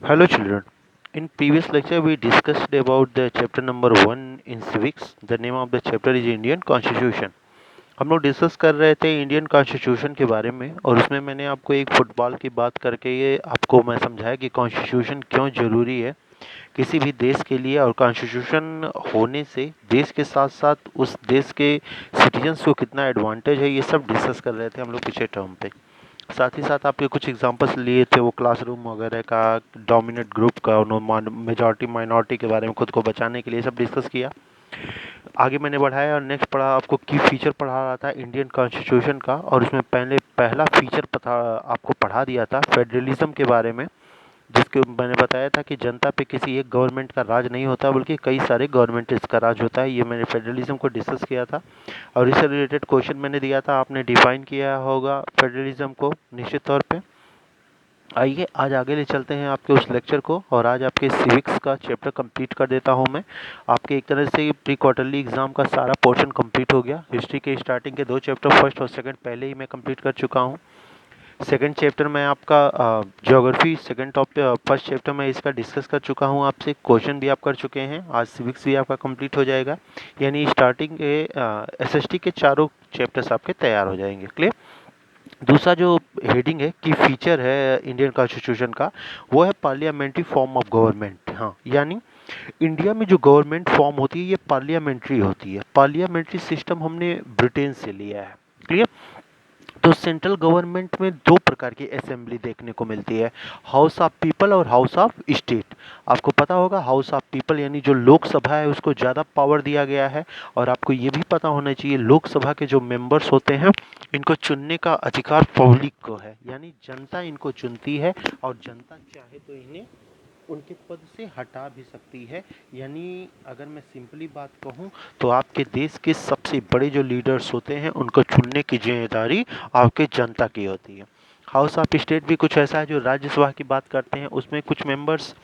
Hello children. In previous lecture we discussed about the chapter number 1 in civics. The name of the chapter is Indian Constitution. हम लोग discuss कर रहे थे Indian constitution के बारे में और उसमें मैंने आपको एक फुटबॉल की बात करके ये आपको मैं समझाया कि कॉन्स्टिट्यूशन क्यों ज़रूरी है किसी भी देश के लिए और कॉन्स्टिट्यूशन होने से देश के साथ साथ उस देश के सिटीजन्स को कितना एडवांटेज है ये सब डिस्कस कर रहे थे हम लोग पिछले टर्म पे। साथ ही साथ आपके कुछ एग्जांपल्स लिए थे वो क्लासरूम वगैरह का, डोमिनेट ग्रुप का, मेजॉरिटी माइनॉरिटी के बारे में खुद को बचाने के लिए सब डिस्कस किया। आगे मैंने बढ़ाया और नेक्स्ट पढ़ा आपको की फीचर पढ़ा रहा था इंडियन कॉन्स्टिट्यूशन का और उसमें पहला फीचर आपको पढ़ा दिया था फेडरलिज्म के बारे में, जिसके मैंने बताया था कि जनता पे किसी एक गवर्नमेंट का राज नहीं होता बल्कि कई सारे गवर्नमेंट इसका राज होता है। ये मैंने फेडरलिज्म को डिस्कस किया था और इससे रिलेटेड क्वेश्चन मैंने दिया था, आपने डिफाइन किया होगा फेडरलिज्म को निश्चित तौर पे। आइए आज आगे ले चलते हैं आपके उस लेक्चर को और आज आपके सिविक्स का चैप्टर कंप्लीट कर देता हूं मैं। आपके एक तरह से प्री क्वार्टरली एग्जाम का सारा पोर्शन कंप्लीट हो गया। हिस्ट्री के स्टार्टिंग के 2 चैप्टर फर्स्ट और सेकंड पहले ही मैं कंप्लीट कर चुका हूं। सेकंड चैप्टर में आपका geography second topic first chapter में इसका डिस्कस कर चुका हूं आपसे, क्वेश्चन भी आप कर चुके हैं। आज सिविक्स भी आपका कंप्लीट हो जाएगा, यानी स्टार्टिंग के एसएसटी के चारों चैप्टर्स आपके तैयार हो जाएंगे। क्लियर। दूसरा जो हेडिंग है की फीचर है इंडियन कॉन्स्टिट्यूशन का, वो है पार्लियामेंट्री फॉर्म ऑफ गवर्नमेंट। हाँ, यानी इंडिया में जो गवर्नमेंट फॉर्म होती है ये पार्लियामेंट्री होती है। पार्लियामेंट्री सिस्टम हमने ब्रिटेन से लिया है। क्लियर। तो सेंट्रल गवर्नमेंट में दो प्रकार की असेंबली देखने को मिलती है, हाउस ऑफ पीपल और हाउस ऑफ स्टेट। आपको पता होगा हाउस ऑफ पीपल यानी जो लोकसभा है उसको ज़्यादा पावर दिया गया है और आपको ये भी पता होना चाहिए लोकसभा के जो मेंबर्स होते हैं इनको चुनने का अधिकार पब्लिक को है, यानी जनता इनको चुनती है और जनता चाहे तो इन्हें उनके पद से हटा भी सकती है। यानी अगर मैं सिंपली बात कहूँ तो आपके देश के सबसे बड़े जो लीडर्स होते हैं उनको चुनने की जिम्मेदारी आपके जनता की होती है। हाउस ऑफ स्टेट भी कुछ ऐसा है जो राज्यसभा की बात करते हैं, उसमें कुछ मेंबर्स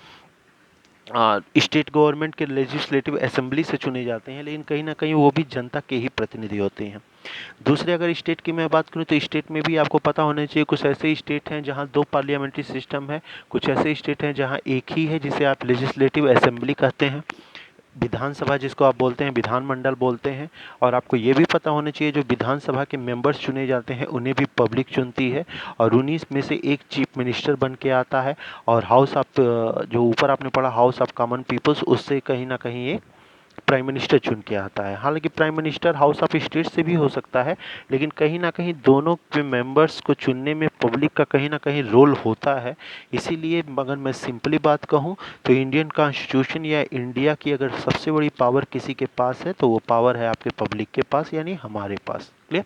स्टेट गवर्नमेंट के लेजिस्लेटिव असेंबली से चुने जाते हैं, लेकिन कहीं ना कहीं वो भी जनता के ही प्रतिनिधि होते हैं। दूसरे अगर स्टेट की मैं बात करूं तो स्टेट में भी आपको पता होना चाहिए कुछ ऐसे स्टेट हैं जहां दो पार्लियामेंट्री सिस्टम है, कुछ ऐसे स्टेट हैं जहां एक ही है जिसे आप लेजिस्लेटिव असेंबली कहते हैं, विधानसभा जिसको आप बोलते हैं विधानमंडल बोलते हैं। और आपको ये भी पता होना चाहिए जो विधानसभा के मेंबर्स चुने जाते हैं उन्हें भी पब्लिक चुनती है और उन्हीं में से एक चीफ मिनिस्टर बन के आता है। और हाउस ऑफ जो ऊपर आपने पढ़ा हाउस ऑफ कॉमन पीपल्स, उससे कहीं ना कहीं एक प्राइम मिनिस्टर चुन के आता है। हालांकि prime minister house of state से भी हो सकता है, लेकिन कहीं ना कहीं दोनों के मेंबर्स को चुनने में पब्लिक का कहीं ना कहीं रोल होता है। इसीलिए अगर मैं सिंपली बात कहूँ तो इंडियन कॉन्स्टिट्यूशन या इंडिया की अगर सबसे बड़ी पावर किसी के पास है तो वो पावर है आपके पब्लिक के पास, यानी हमारे पास। क्लियर।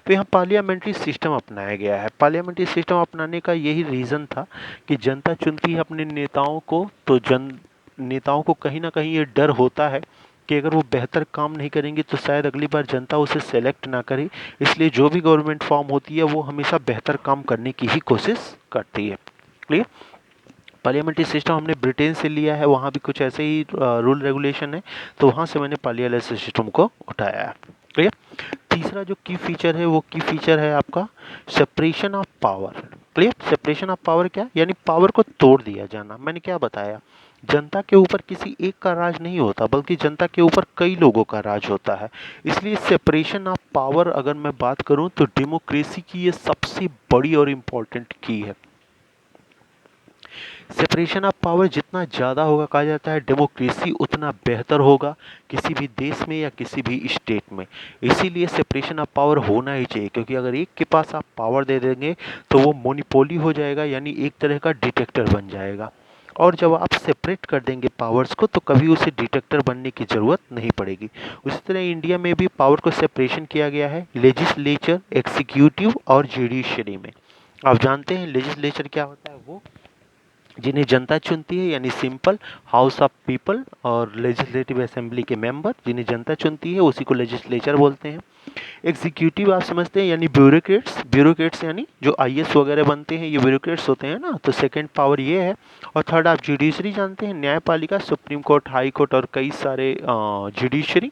तो यहाँ पार्लियामेंट्री सिस्टम अपनाया गया है। पार्लियामेंट्री सिस्टम अपनाने का यही रीज़न था कि जनता चुनती है अपने नेताओं को, तो नेताओं को कहीं ना कहीं ये डर होता है कि अगर वो बेहतर काम नहीं करेंगे तो शायद अगली बार जनता उसे सेलेक्ट ना करे। इसलिए जो भी गवर्नमेंट फॉर्म होती है वो हमेशा बेहतर काम करने की ही कोशिश करती है। क्लियर। पार्लियामेंट्री सिस्टम हमने ब्रिटेन से लिया है, वहाँ भी कुछ ऐसे ही रूल रेगुलेशन है, तो वहाँ से मैंने पार्लियामेंट्री सिस्टम को उठाया है। क्लियर। तीसरा जो की फीचर है वो की फीचर है आपका separation of power. Clear. Separation of power क्या, यानी पावर को तोड़ दिया जाना। मैंने क्या बताया, जनता के ऊपर किसी एक का राज नहीं होता बल्कि जनता के ऊपर कई लोगों का राज होता है। इसलिए सेपरेशन ऑफ पावर अगर मैं बात करूं तो डेमोक्रेसी की ये सबसे बड़ी और इम्पोर्टेंट की है। सेपरेशन ऑफ पावर जितना ज़्यादा होगा, कहा जाता है डेमोक्रेसी उतना बेहतर होगा किसी भी देश में या किसी भी स्टेट में। इसीलिए सेपरेशन ऑफ पावर होना ही चाहिए, क्योंकि अगर एक के पास आप पावर दे देंगे तो वो मोनोपोली हो जाएगा, यानी एक तरह का डिटेक्टर बन जाएगा। और जब आप सेपरेट कर देंगे पावर्स को तो कभी उसे डिटेक्टर बनने की ज़रूरत नहीं पड़ेगी। उसी तरह इंडिया में भी पावर को सेपरेशन किया गया है लेजिस्लेचर, एग्जीक्यूटिव और जुडिशरी में। आप जानते हैं लेजिस्लेचर क्या होता है, वो जिन्हें जनता चुनती है, यानी सिंपल हाउस ऑफ पीपल, और लेजिस्लेटिव असेंबली के मेंबर जिन्हें जनता चुनती है उसी को लेजिस्लेचर बोलते हैं। एग्जीक्यूटिव आप समझते हैं यानी ब्यूरोक्रेट्स, ब्यूरोक्रेट्स यानी जो आईएएस वगैरह बनते हैं ये ब्यूरोक्रेट्स होते हैं ना, तो सेकंड पावर ये है। और थर्ड आप जुडिशरी जानते हैं, न्यायपालिका, सुप्रीम कोर्ट, हाई कोर्ट और कई सारे जुडिशरी।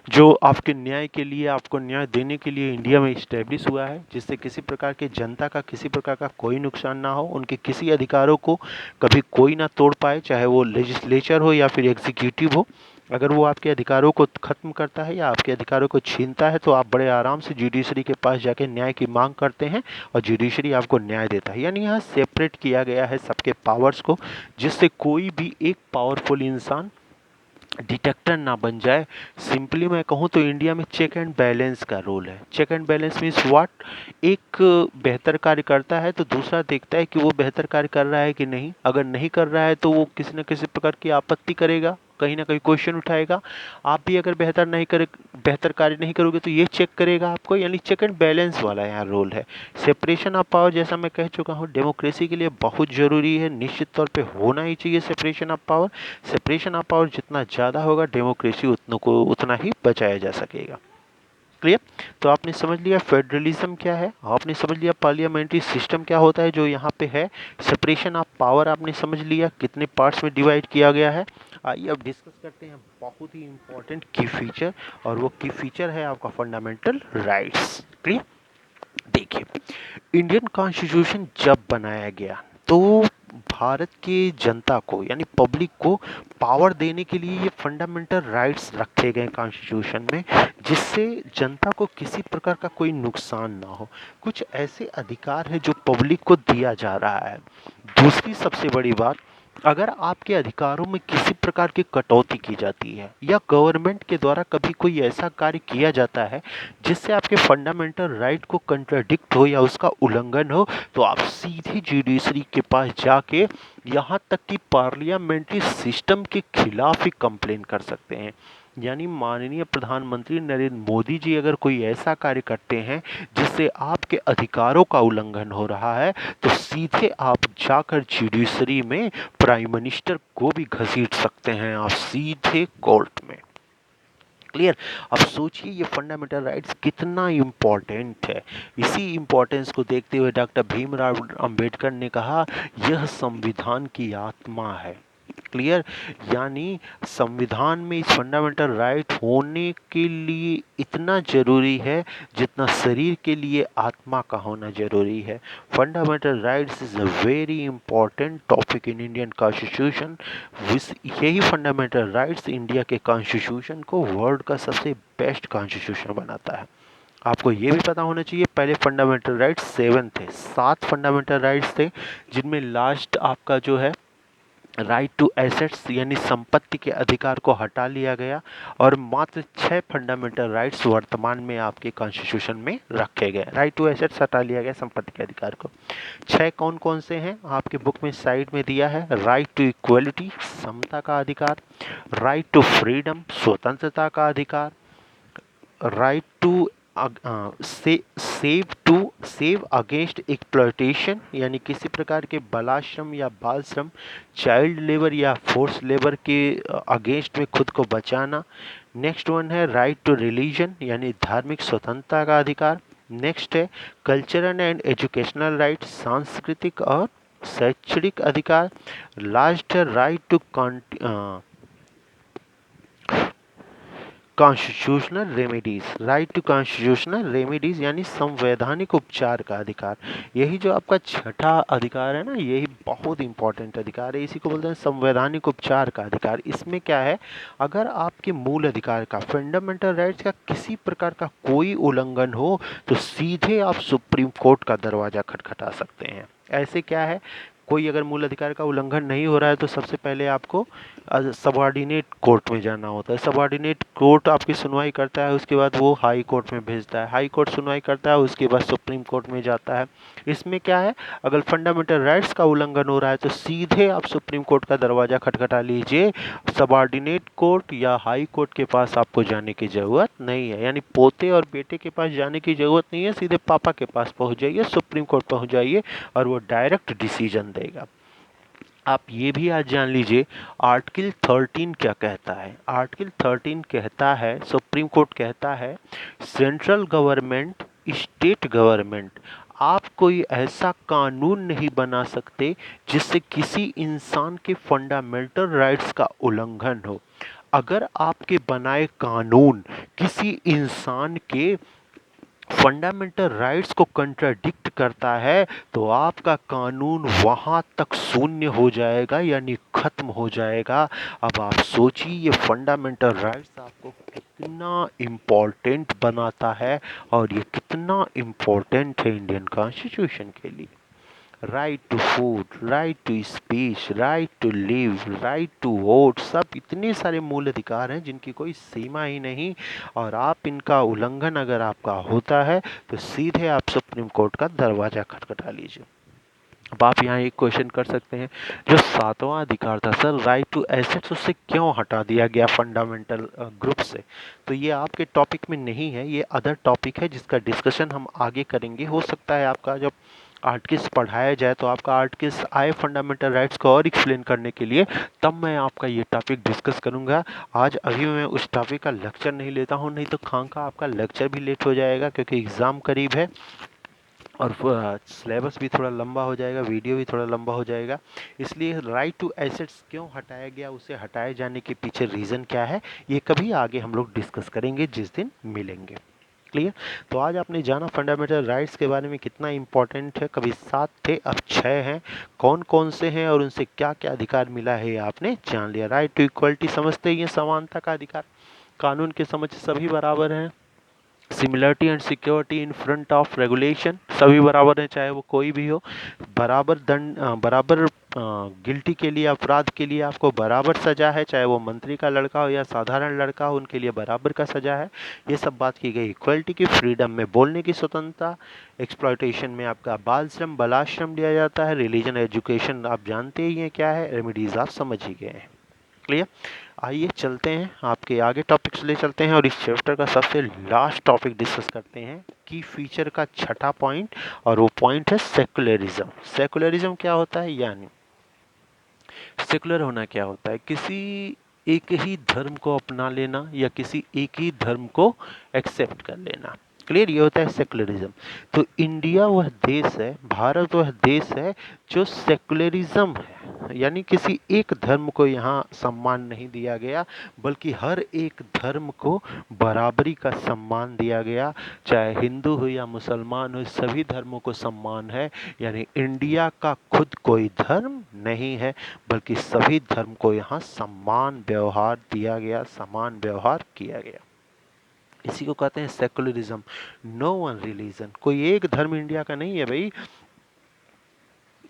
जो आपके न्याय के लिए, आपको न्याय देने के लिए इंडिया में इस्टेब्लिश हुआ है, जिससे किसी प्रकार के जनता का किसी प्रकार का कोई नुकसान ना हो, उनके किसी अधिकारों को कभी कोई ना तोड़ पाए, चाहे वो लेजिस्लेचर हो या फिर एग्जीक्यूटिव हो। अगर वो आपके अधिकारों को खत्म करता है या आपके अधिकारों को छीनता है तो आप बड़े आराम से जुडिशरी के पास जाके न्याय की मांग करते हैं और जुडिशरी आपको न्याय देता है। यानी यहाँ सेपरेट किया गया है सबके पावर्स को, जिससे कोई भी एक पावरफुल इंसान डिटेक्टर ना बन जाए। सिंपली मैं कहूँ तो इंडिया में चेक एंड बैलेंस का रोल है। Check and balance means what, एक बेहतर कार्य करता है तो दूसरा देखता है कि वो बेहतर कार्य कर रहा है कि नहीं। अगर नहीं कर रहा है तो वो किसी न किसी प्रकार की आपत्ति करेगा, कहीं ना कहीं क्वेश्चन उठाएगा। आप भी अगर बेहतर कार्य नहीं करोगे तो ये चेक करेगा आपको। यानी चेक एंड बैलेंस वाला यहाँ रोल है। सेपरेशन ऑफ पावर, जैसा मैं कह चुका हूँ, डेमोक्रेसी के लिए बहुत ज़रूरी है, निश्चित तौर पे होना ही चाहिए separation of power. Separation of power जितना ज़्यादा होगा, डेमोक्रेसी उतना ही बचाया जा सकेगा। क्लियर? तो आपने समझ लिया फेडरलिज्म क्या है, आपने समझ लिया पार्लियामेंट्री सिस्टम क्या होता है जो यहाँ पे है, सेपरेशन ऑफ पावर आपने समझ लिया, कितने पार्ट्स में डिवाइड किया गया है। आइए अब डिस्कस करते हैं बहुत ही इंपॉर्टेंट की फीचर, और वो की फीचर है आपका फंडामेंटल राइट्स। क्लियर? देखिए, इंडियन कॉन्स्टिट्यूशन जब बनाया गया तो भारत के जनता को यानी पब्लिक को पावर देने के लिए ये फंडामेंटल राइट्स रखे गए कॉन्स्टिट्यूशन में, जिससे जनता को किसी प्रकार का कोई नुकसान ना हो। कुछ ऐसे अधिकार है जो पब्लिक को दिया जा रहा है। दूसरी सबसे बड़ी बात, अगर आपके अधिकारों में किसी प्रकार की कटौती की जाती है या गवर्नमेंट के द्वारा कभी कोई ऐसा कार्य किया जाता है जिससे आपके फंडामेंटल राइट को कंट्राडिक्ट हो या उसका उल्लंघन हो, तो आप सीधे जुडिशरी के पास जाके यहाँ तक कि पार्लियामेंट्री सिस्टम के खिलाफ ही कंप्लेन कर सकते हैं। यानी माननीय प्रधानमंत्री नरेंद्र मोदी जी अगर कोई ऐसा कार्य करते हैं जिससे आपके अधिकारों का उल्लंघन हो रहा है, तो सीधे आप जाकर जुडिशरी में प्राइम मिनिस्टर को भी घसीट सकते हैं, आप सीधे कोर्ट में। क्लियर? अब सोचिए ये फंडामेंटल राइट्स कितना इम्पोर्टेंट है। इसी इम्पोर्टेंस को देखते हुए डॉक्टर भीमराव अंबेडकर ने कहा यह संविधान की आत्मा है। क्लियर? यानी संविधान में इस फंडामेंटल राइट होने के लिए इतना जरूरी है जितना शरीर के लिए आत्मा का होना जरूरी है। Fundamental rights is a very important topic in Indian constitution. यही फंडामेंटल राइट्स इंडिया के कॉन्स्टिट्यूशन को वर्ल्ड का सबसे बेस्ट कॉन्स्टिट्यूशन बनाता है। आपको ये भी पता होना चाहिए पहले फंडामेंटल राइट्स 7 थे, 7 फंडामेंटल राइट्स थे, जिनमें लास्ट आपका जो है राइट टू एसेट्स यानी संपत्ति के अधिकार को हटा लिया गया, और मात्र 6 फंडामेंटल राइट्स वर्तमान में आपके कॉन्स्टिट्यूशन में रखे गए। राइट टू एसेट्स हटा लिया गया, संपत्ति के अधिकार को। 6 कौन कौन से हैं आपके बुक में साइड में दिया है। राइट टू इक्वलिटी, समता का अधिकार। राइट टू फ्रीडम, स्वतंत्रता का अधिकार। Right to save against exploitation यानी किसी प्रकार के बालाश्रम या बाल श्रम, चाइल्ड लेबर या फोर्स लेबर के अगेंस्ट में खुद को बचाना। नेक्स्ट वन है राइट टू रिलीजन यानी धार्मिक स्वतंत्रता का अधिकार। नेक्स्ट है कल्चरल एंड एजुकेशनल राइट, सांस्कृतिक और शैक्षणिक अधिकार। लास्ट है right to constitutional remedies, right to constitutional remedies यानी संवैधानिक उपचार का अधिकार। यही जो आपका छठा अधिकार है ना, यही बहुत इंपॉर्टेंट अधिकार है, इसी को बोलते हैं संवैधानिक उपचार का अधिकार। इसमें क्या है, अगर आपके मूल अधिकार का, फंडामेंटल राइट्स का किसी प्रकार का कोई उल्लंघन हो तो सीधे आप सुप्रीम कोर्ट का दरवाजा खटखटा सकते हैं। ऐसे क्या है, कोई अगर मूल अधिकार का उल्लंघन नहीं हो रहा है तो सबसे पहले आपको सबऑर्डिनेट कोर्ट में जाना होता है। सबऑर्डिनेट कोर्ट आपकी सुनवाई करता है, उसके बाद वो हाई कोर्ट में भेजता है, हाई कोर्ट सुनवाई करता है, उसके बाद सुप्रीम कोर्ट में जाता है। इसमें क्या है, अगर फंडामेंटल राइट्स का उल्लंघन हो रहा है तो सीधे आप सुप्रीम कोर्ट का दरवाजा खटखटा लीजिए। सबऑर्डिनेट कोर्ट या हाई कोर्ट के पास आपको जाने की ज़रूरत नहीं है, यानी पोते और बेटे के पास जाने की ज़रूरत नहीं है, सीधे पापा के पास पहुँच जाइए, सुप्रीम कोर्ट पहुँच जाइए और वो डायरेक्ट डिसीजन देगा। आप ये भी आज जान लीजिए आर्टिकल 13 क्या कहता है। आर्टिकल 13 कहता है, सुप्रीम कोर्ट कहता है, सेंट्रल गवर्नमेंट, स्टेट गवर्नमेंट आप कोई ऐसा कानून नहीं बना सकते जिससे किसी इंसान के फंडामेंटल राइट्स का उल्लंघन हो। अगर आपके बनाए कानून किसी इंसान के फंडामेंटल राइट्स को कंट्राडिक्ट करता है तो आपका कानून वहां तक शून्य हो जाएगा, यानी खत्म हो जाएगा। अब आप सोचिए ये फंडामेंटल राइट्स आपको कितना इम्पोर्टेंट बनाता है और ये कितना इम्पोर्टेंट है इंडियन कॉन्स्टिट्यूशन के लिए। Right to food, right to speech, right to live, right to vote, सब इतने सारे मूल अधिकार हैं जिनकी कोई सीमा ही नहीं। और आप इनका उल्लंघन अगर आपका होता है तो सीधे आप सुप्रीम कोर्ट का दरवाजा खटखटा लीजिए। अब आप यहाँ एक क्वेश्चन कर सकते हैं, जो सातवां अधिकार था सर राइट टू एसेट्स, उससे क्यों हटा दिया गया फंडामेंटल ग्रुप से? तो ये आपके टॉपिक में नहीं है, ये अदर टॉपिक है जिसका डिस्कशन हम आगे करेंगे। हो सकता है आपका जब आर्टिकल्स पढ़ाया जाए तो आपका आर्टिकल्स आए फंडामेंटल राइट्स को और एक्सप्लेन करने के लिए, तब मैं आपका ये टॉपिक डिस्कस करूंगा। आज अभी मैं उस टॉपिक का लेक्चर नहीं लेता हूँ, नहीं तो खामखा आपका लेक्चर भी लेट हो जाएगा क्योंकि एग्ज़ाम करीब है और सिलेबस भी थोड़ा लंबा हो जाएगा, वीडियो भी थोड़ा लंबा हो जाएगा। इसलिए राइट टू एसेट्स क्यों हटाया गया, उसे हटाए जाने के पीछे रीज़न क्या है, ये कभी आगे हम लोग डिस्कस करेंगे जिस दिन मिलेंगे। क्लियर? तो आज आपने जाना फंडामेंटल राइट्स के बारे में कितना इंपॉर्टेंट है। कभी 7 थे, अब 6 हैं। कौन कौन से हैं और उनसे क्या क्या अधिकार मिला है ये आपने जान लिया। राइट टू इक्वलिटी समझते ही हैं, समानता का अधिकार। कानून के समझ सभी बराबर हैं। Similarity and security in front of regulation, सभी बराबर हैं चाहे वो कोई भी हो। बराबर दंड, बराबर गिल्टी के लिए, अपराध के लिए आपको बराबर सजा है, चाहे वो मंत्री का लड़का हो या साधारण लड़का हो, उनके लिए बराबर का सजा है। ये सब बात की गई इक्वलिटी की। फ्रीडम में बोलने की स्वतंत्रता। एक्सप्लॉयटेशन में आपका बाल श्रम, बलाश्रम दिया जाता है। रिलीजन एजुकेशन आप जानते ही हैं क्या है, रेमिडीज आप समझ ही गए हैं। क्लियर? आइए चलते हैं, आपके आगे टॉपिक्स ले चलते हैं और इस चैप्टर का सबसे लास्ट टॉपिक डिस्कस करते हैं की फीचर का छठा पॉइंट, और वो पॉइंट है सेकुलरिज्म। सेकुलरिज्म क्या होता है, यानी सेकुलर होना क्या होता है, किसी एक ही धर्म को अपना लेना या किसी एक ही धर्म को एक्सेप्ट कर लेना। क्लियर? ये होता है सेकुलरिज्म। तो इंडिया वह देश है, भारत वह देश है जो सेकुलरिज्म है, यानी किसी एक धर्म को यहाँ सम्मान नहीं दिया गया, बल्कि हर एक धर्म को बराबरी का सम्मान दिया गया। चाहे हिंदू हो या मुसलमान हो, सभी धर्मों को सम्मान है। यानी इंडिया का खुद कोई धर्म नहीं है, बल्कि सभी धर्म को यहाँ समान व्यवहार दिया गया, समान व्यवहार किया गया। इसी को कहते हैं सेकुलरिज्म। नो वन रिलीजन, कोई एक धर्म इंडिया का नहीं है भाई।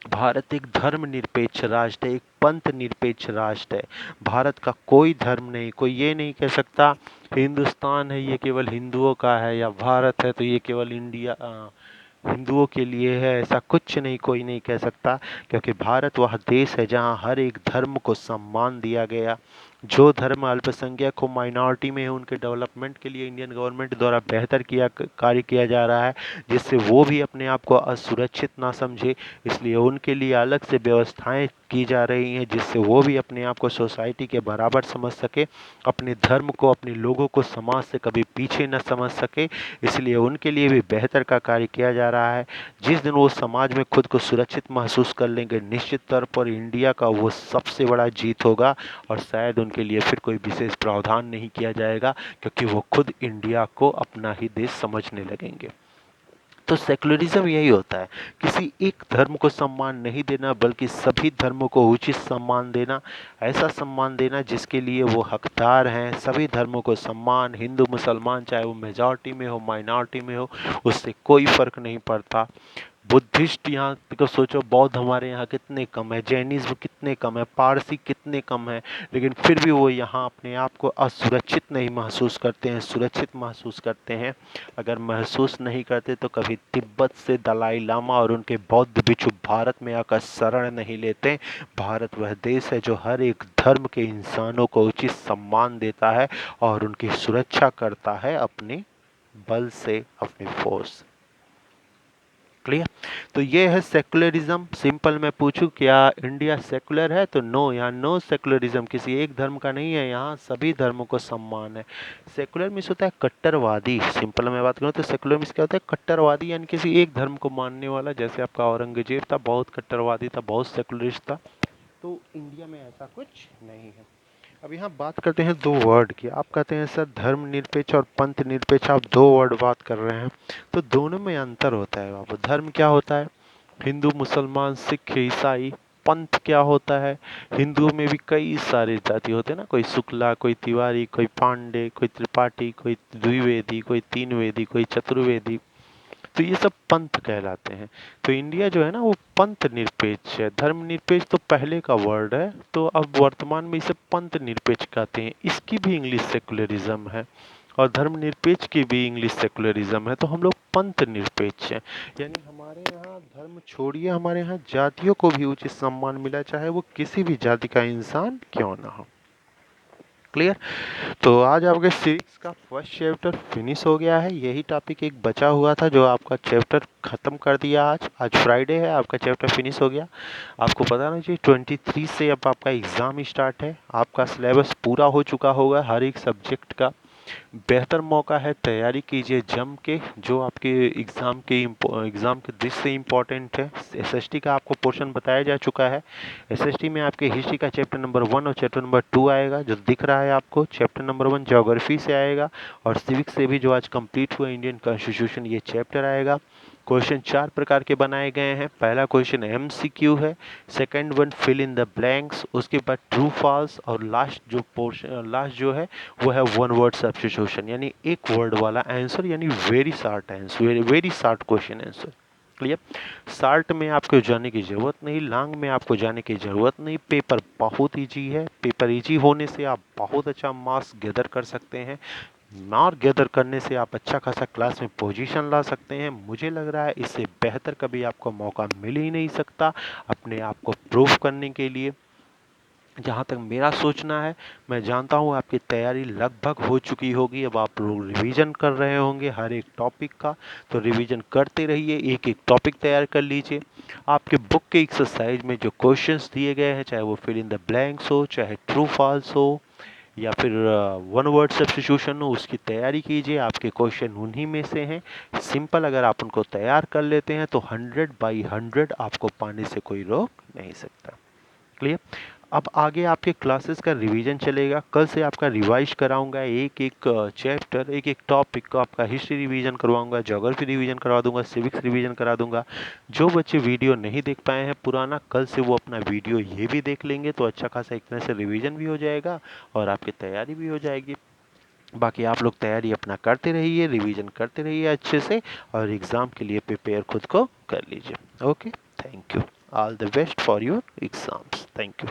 भारत एक धर्म निरपेक्ष राष्ट्र है, एक पंथ निरपेक्ष राष्ट्र है। भारत का कोई धर्म नहीं, कोई ये नहीं कह सकता हिंदुस्तान है ये केवल हिंदुओं का है, या भारत है तो ये केवल इंडिया हिंदुओं के लिए है। ऐसा कुछ नहीं, कोई नहीं कह सकता, क्योंकि भारत वह देश है जहाँ हर एक धर्म को सम्मान दिया गया। जो धर्म अल्पसंख्यक हो, माइनॉरिटी में है, उनके डेवलपमेंट के लिए इंडियन गवर्नमेंट द्वारा बेहतर कार्य किया जा रहा है, जिससे वो भी अपने आप को असुरक्षित ना समझे। इसलिए उनके लिए अलग से व्यवस्थाएं की जा रही हैं, जिससे वो भी अपने आप को सोसाइटी के बराबर समझ सके, अपने धर्म को, अपने लोगों को समाज से कभी पीछे न समझ सके। इसलिए उनके लिए भी बेहतर का कार्य किया जा रहा है। जिस दिन वो समाज में खुद को सुरक्षित महसूस कर लेंगे, निश्चित तौर पर इंडिया का वो सबसे बड़ा जीत होगा, और शायद उनके लिए फिर कोई विशेष प्रावधान नहीं किया जाएगा, क्योंकि वो खुद इंडिया को अपना ही देश समझने लगेंगे। तो सेकुलरिज्म यही होता है, किसी एक धर्म को सम्मान नहीं देना, बल्कि सभी धर्मों को उचित सम्मान देना। ऐसा सम्मान देना जिसके लिए वो हकदार हैं। सभी धर्मों को सम्मान, हिंदू मुसलमान चाहे वो मेजॉरिटी में हो, माइनॉरिटी में हो, उससे कोई फर्क नहीं पड़ता। बुद्धिस्ट यहाँ को सोचो, बौद्ध हमारे यहाँ कितने कम है, जैनिज्म कितने कम है, पारसी कितने कम है, लेकिन फिर भी वो यहाँ अपने आप को असुरक्षित नहीं महसूस करते हैं, सुरक्षित महसूस करते हैं। अगर महसूस नहीं करते तो कभी तिब्बत से दलाई लामा और उनके बौद्ध भिक्षु भारत में आकर शरण नहीं लेते। भारत वह देश है जो हर एक धर्म के इंसानों को उचित सम्मान देता है और उनकी सुरक्षा करता है अपने बल से, अपनी फोर्स से। क्लियर? तो ये है सेकुलरिज्म। सिंपल मैं पूछूं क्या इंडिया सेकुलर है, तो नो, यहाँ नो सेकुलरिज्म, किसी एक धर्म का नहीं है, यहाँ सभी धर्मों को सम्मान है। सेकुलर मीन्स होता है कट्टरवादी। सिंपल मैं बात करूँ तो सेकुलर मीन्स क्या होता है, कट्टरवादी, यानी किसी एक धर्म को मानने वाला। जैसे आपका औरंगजेब था, बहुत कट्टरवादी था, बहुत सेकुलरिस्ट था। तो इंडिया में ऐसा कुछ नहीं है। अब यहाँ बात करते हैं दो वर्ड की। आप कहते हैं सर धर्मनिरपेक्ष और पंथ निरपेक्ष, आप दो वर्ड बात कर रहे हैं, तो दोनों में अंतर होता है बाबू। धर्म क्या होता है? हिंदू, मुसलमान, सिख, ईसाई। पंथ क्या होता है? हिंदुओं में भी कई सारे जाति होते हैं ना, कोई शुक्ला, कोई तिवारी, कोई पांडे, कोई त्रिपाठी, कोई द्विवेदी, कोई तीन वेदी, कोई चतुर्वेदी। तो ये सब पंथ कहलाते हैं। तो इंडिया जो है ना वो पंथ निरपेक्ष है। धर्म निरपेक्ष तो पहले का वर्ड है, तो अब वर्तमान में इसे पंथ निरपेक्ष कहते हैं। इसकी भी इंग्लिश सेकुलरिज्म है और धर्मनिरपेक्ष की भी इंग्लिश सेकुलरिज्म है। तो हम लोग पंथ निरपेक्ष हैं, यानी हमारे यहाँ धर्म छोड़िए, हमारे यहाँ जातियों को भी उचित सम्मान मिला, चाहे वो किसी भी जाति का इंसान क्यों ना हो। क्लियर? तो आज आपके सिविक्स का फर्स्ट चैप्टर फिनिश हो गया है। यही टॉपिक एक बचा हुआ था जो आपका चैप्टर खत्म कर दिया। आज फ्राइडे है, आपका चैप्टर फिनिश हो गया। आपको पता नहीं चाहिए 23 से अब आपका एग्ज़ाम स्टार्ट है। आपका सिलेबस पूरा हो चुका होगा हर एक सब्जेक्ट का। बेहतर मौका है, तैयारी कीजिए जम के। जो आपके एग्ज़ाम के दृष्टि से इम्पोर्टेंट है, एसएसटी का आपको पोर्शन बताया जा चुका है। एसएसटी में आपके हिस्ट्री का चैप्टर नंबर 1 और चैप्टर नंबर 2 आएगा, जो दिख रहा है आपको। चैप्टर नंबर 1 ज्योग्राफी से आएगा और सिविक्स से भी जो आज कंप्लीट हुआ इंडियन कॉन्स्टिट्यूशन, ये चैप्टर आएगा। क्वेश्चन 4 प्रकार के बनाए गए हैं। पहला क्वेश्चन एमसीक्यू है, second one fill in the blanks, उसके बाद ट्रू फॉल्स, और लास्ट जो है वो है वन वर्ड सब्स्टिट्यूशन, यानी एक वर्ड वाला आंसर, यानी very short answer, very short question answer. Clear? Short में आपको जाने की ज़रूरत नहीं, लॉन्ग में आपको जाने की ज़रूरत नहीं। पेपर बहुत इजी है। पेपर इजी होने से आप बहुत अच्छा मार्क्स गैदर कर सकते हैं। मार्क गैदर करने से आप अच्छा खासा क्लास में पोजीशन ला सकते हैं। मुझे लग रहा है इससे बेहतर कभी आपको मौका मिल ही नहीं सकता अपने आप को प्रूव करने के लिए। जहाँ तक मेरा सोचना है, मैं जानता हूँ आपकी तैयारी लगभग हो चुकी होगी। अब आप लोग रिवीजन कर रहे होंगे हर एक टॉपिक का, तो रिवीजन करते रहिए, एक एक टॉपिक तैयार कर लीजिए। आपके बुक के एक्सरसाइज में जो क्वेश्चंस दिए गए हैं, चाहे वो फिल इन द ब्लैंक्स हो, चाहे ट्रू फॉल्स हो, या फिर वन वर्ड सब्स्टिट्यूशन हो, उसकी तैयारी कीजिए। आपके क्वेश्चन उन्हीं में से हैं। सिंपल, अगर आप उनको तैयार कर लेते हैं तो 100/100 आपको पाने से कोई रोक नहीं सकता। क्लियर? अब आगे आपके क्लासेस का रिवीजन चलेगा। कल से आपका रिवाइज कराऊंगा, एक एक चैप्टर, एक एक टॉपिक का आपका हिस्ट्री रिवीजन करवाऊंगा, ज्योग्राफी रिवीजन करवा दूंगा, सिविक्स रिवीजन करा दूंगा। जो बच्चे वीडियो नहीं देख पाए हैं पुराना, कल से वो अपना वीडियो ये भी देख लेंगे, तो अच्छा खासा एक तरह से रिवीजन भी हो जाएगा और आपकी तैयारी भी हो जाएगी। बाकी आप लोग तैयारी अपना करते रहिए, रिवीजन करते रहिए अच्छे से, और एग्ज़ाम के लिए प्रिपेयर खुद को कर लीजिए। Okay, thank you. All the best for your exams. Thank you.